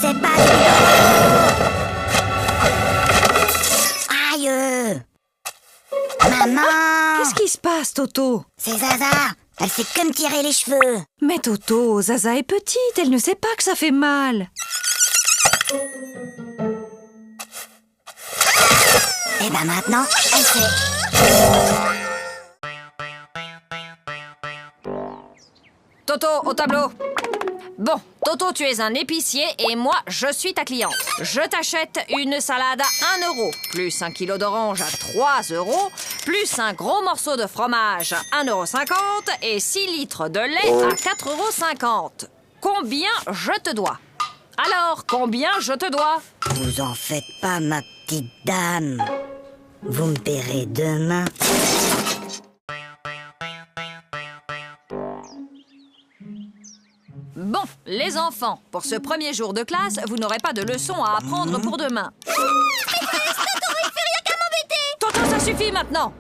C'est pas du Aïe! Maman! Qu'est-ce qui se passe, Toto? C'est Zaza! Elle fait que me tirer les cheveux! Mais Toto, Zaza est petite, elle ne sait pas que ça fait mal. Et ben maintenant, elle sait. Toto, au tableau. Bon, Toto, tu es un épicier et moi, je suis ta cliente. Je t'achète une salade à 1 euro, plus 1 kilo d'orange à 3 euros, plus un gros morceau de fromage à 1,50 € et 6 litres de lait à 4,50 €. Combien je te dois? Alors, combien je te dois? Vous en faites pas, ma petite dame. Vous me paierez demain. Bon, les enfants, pour ce premier jour de classe, vous n'aurez pas de leçons à apprendre pour demain. Mais Toto, il fait rien qu'à m'embêter! Toto, ça suffit maintenant!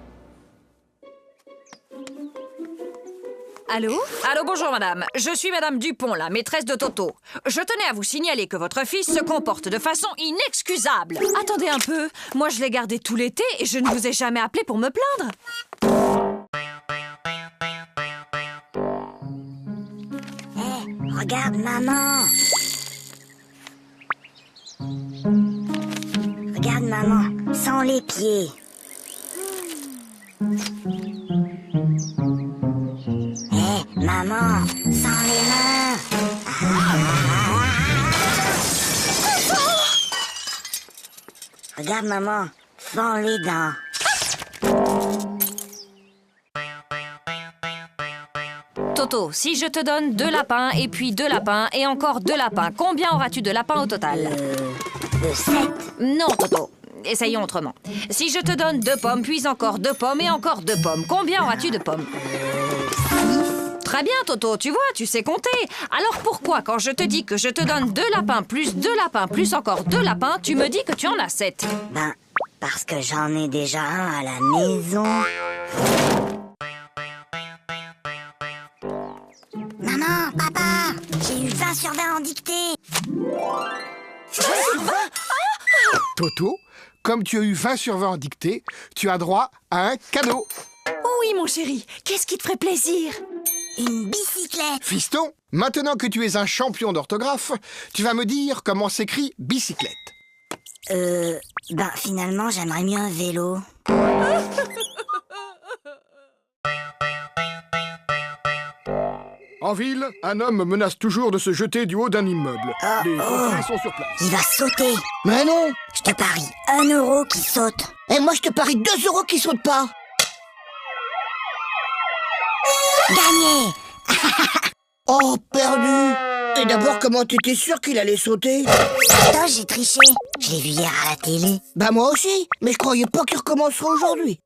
Allô? Allô, bonjour madame. Je suis madame Dupont, la maîtresse de Toto. Je tenais à vous signaler que votre fils se comporte de façon inexcusable. Attendez un peu, moi je l'ai gardé tout l'été et je ne vous ai jamais appelé pour me plaindre. Regarde, maman. Regarde, maman, sans les pieds. Maman, sans les mains. Regarde, maman, sans les dents. Toto, si je te donne 2 lapins et puis 2 lapins et encore 2 lapins, combien auras-tu de lapins au total? 7. Non, Toto. Essayons autrement. Si je te donne 2 pommes, puis encore 2 pommes et encore 2 pommes, combien auras-tu de pommes? Très bien, Toto, tu vois, tu sais compter. Alors pourquoi, quand je te dis que je te donne 2 lapins, plus 2 lapins, plus encore 2 lapins, tu me dis que tu en as 7? Ben, parce que j'en ai déjà un à la maison. Maman, papa, j'ai eu 20 sur 20 en dictée. 20 sur 20 Toto, comme tu as eu 20 sur 20 en dictée, tu as droit à un cadeau. Oui, mon chéri, qu'est-ce qui te ferait plaisir? Une bicyclette. Fiston, maintenant que tu es un champion d'orthographe, tu vas me dire comment s'écrit bicyclette. Ben finalement, j'aimerais mieux un vélo. En ville, un homme menace toujours de se jeter du haut d'un immeuble. Les pompiers sont sur place. Il va sauter. Mais non. Je te parie 1 euro qui saute. Et moi, je te parie 2 euros qui sautent pas. Gagné. Oh, perdu. Et d'abord, comment t'étais sûr qu'il allait sauter? Attends, j'ai triché. Je l'ai vu hier à la télé. Bah moi aussi, mais je croyais pas qu'il recommencerait aujourd'hui.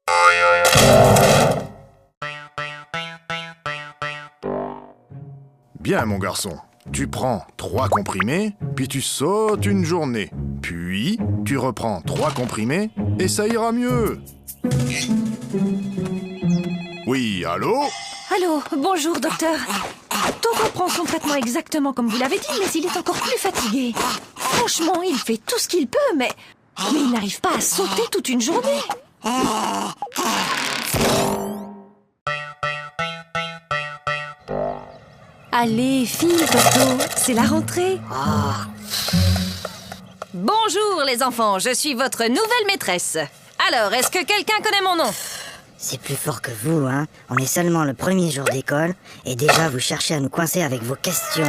Bien, mon garçon. Tu prends 3 comprimés, puis tu sautes une journée. Puis, tu reprends 3 comprimés, et ça ira mieux. Oui, allô? Allô, bonjour, docteur. Toto prend son traitement exactement comme vous l'avez dit, mais il est encore plus fatigué. Franchement, il fait tout ce qu'il peut, mais il n'arrive pas à sauter toute une journée. Allez, file, Toto, c'est la rentrée. Bonjour les enfants, je suis votre nouvelle maîtresse. Alors, est-ce que quelqu'un connaît mon nom? C'est plus fort que vous, hein. On est seulement le premier jour d'école et déjà vous cherchez à nous coincer avec vos questions.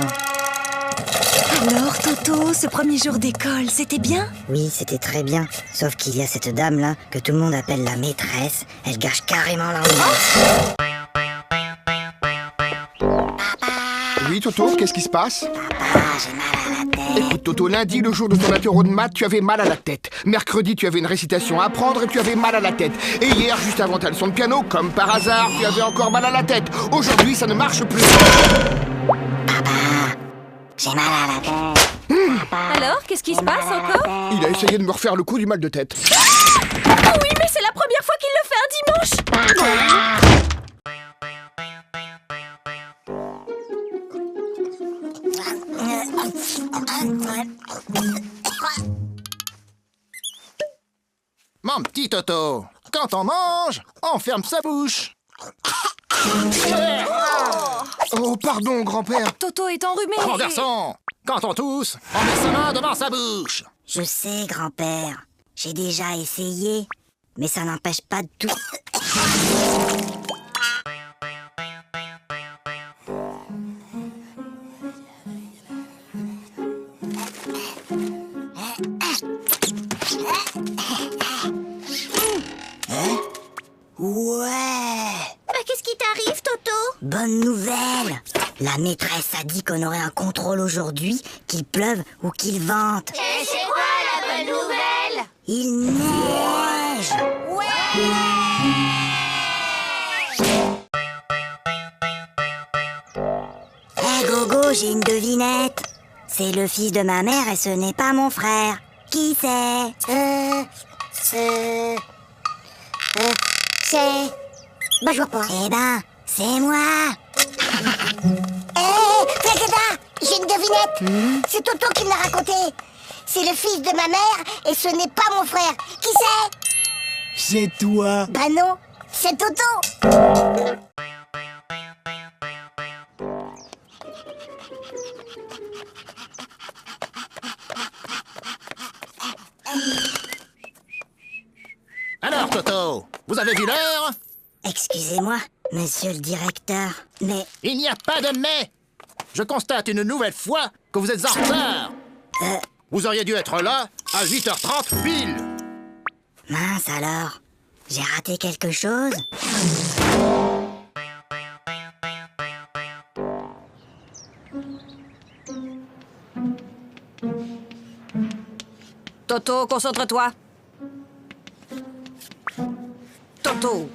Alors, Toto, ce premier jour d'école, c'était bien? Oui, c'était très bien. Sauf qu'il y a cette dame-là que tout le monde appelle la maîtresse. Elle gâche carrément l'ambiance. Oui, Toto, qu'est-ce qui se passe? Papa, j'ai mal à la tête. Écoute, Toto, lundi, le jour de ton interro de maths, tu avais mal à la tête. Mercredi, tu avais une récitation à apprendre et tu avais mal à la tête. Et hier, juste avant ta leçon de piano, comme par hasard, tu avais encore mal à la tête. Aujourd'hui, ça ne marche plus. J'ai mal à la tête. Alors, qu'est-ce qui se passe encore? Il a essayé de me refaire le coup du mal de tête. Oui, mais c'est la première fois qu'il le fait un dimanche. Mon petit Toto, quand on mange, on ferme sa bouche. Oh, pardon, grand-père. Toto est enrhumé. Mon garçon, quand on tousse, on met sa main devant sa bouche. Je sais, grand-père. J'ai déjà essayé. Mais ça n'empêche pas de tout. Ouais. Qu'est-ce qui t'arrive, Toto? Bonne nouvelle. La maîtresse a dit qu'on aurait un contrôle aujourd'hui, qu'il pleuve ou qu'il vente. Et c'est quoi la bonne nouvelle? Il neige. Hé Gogo, j'ai une devinette. C'est le fils de ma mère et ce n'est pas mon frère. Qui c'est? C'est... Bah, je vois pas. Eh ben, c'est moi. Flagada, j'ai une devinette. C'est Toto qui me l'a raconté. C'est le fils de ma mère et ce n'est pas mon frère. Qui c'est? C'est toi. Bah non, c'est Toto. Alors, Toto, vous avez vu l'heure? Excusez-moi, monsieur le directeur, mais... Il n'y a pas de mais. Je constate une nouvelle fois que vous êtes en retard. Vous auriez dû être là à 8h30 pile. Mince alors, j'ai raté quelque chose? Toto, concentre-toi. Toto.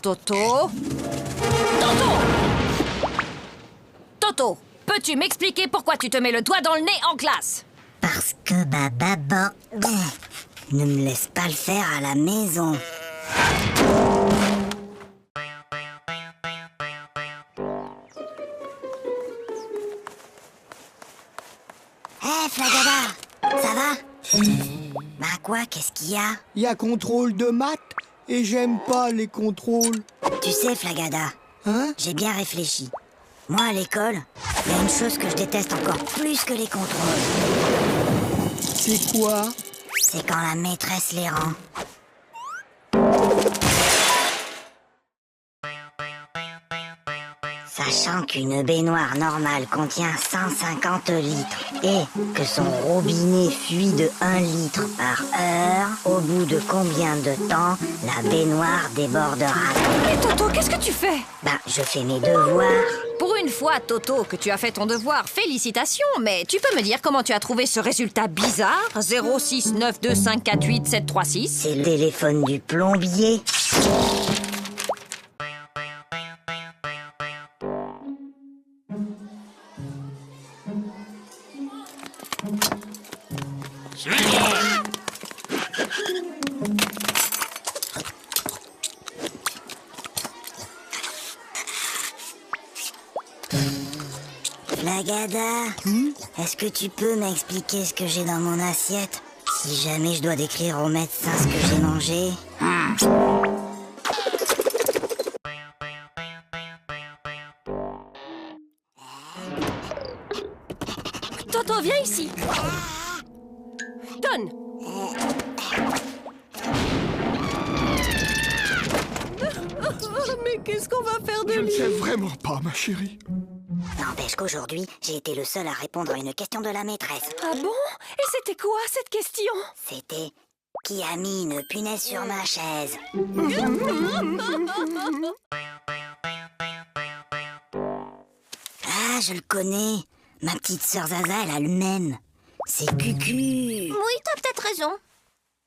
Toto. Toto. Toto, peux-tu m'expliquer pourquoi tu te mets le doigt dans le nez en classe? Parce que Baba ne me laisse pas le faire à la maison. Hé, Flagada, ça va? Bah quoi, qu'est-ce qu'il y a? Il y a contrôle de maths et j'aime pas les contrôles. Tu sais, Flagada, Hein? j'ai bien réfléchi. Moi, à l'école, il y a une chose que je déteste encore plus que les contrôles. C'est quoi? C'est quand la maîtresse les rend. Sachant qu'une baignoire normale contient 150 litres et que son robinet fuit de 1 litre par heure, au bout de combien de temps la baignoire débordera? Et Toto, qu'est-ce que tu fais? Bah, je fais mes devoirs. Pour une fois, Toto, que tu as fait ton devoir, félicitations, mais tu peux me dire comment tu as trouvé ce résultat bizarre? 06925487736. C'est le téléphone du plombier. Flagada, est-ce que tu peux m'expliquer ce que j'ai dans mon assiette? Si jamais je dois décrire au médecin ce que j'ai mangé. Toto, viens ici. Donne. Mais qu'est-ce qu'on va faire de Je ne lui? sais vraiment pas, ma chérie. N'empêche qu'aujourd'hui, j'ai été le seul à répondre à une question de la maîtresse. Ah bon? Et c'était quoi cette question? C'était « Qui a mis une punaise sur ma chaise ?» Ah, je le connais. Ma petite sœur Zaza, elle a le même. C'est Cucu. Oui, t'as peut-être raison.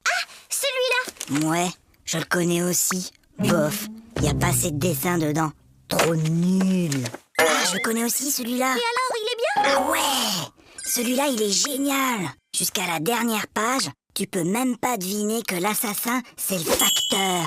Ah, celui-là. Ouais, je le connais aussi. Bof, y a pas assez de dessins dedans. Trop nul. Ah, je le connais aussi, celui-là. Et alors, il est bien? Ah ouais! Celui-là, il est génial! Jusqu'à la dernière page, tu peux même pas deviner que l'assassin, c'est le facteur.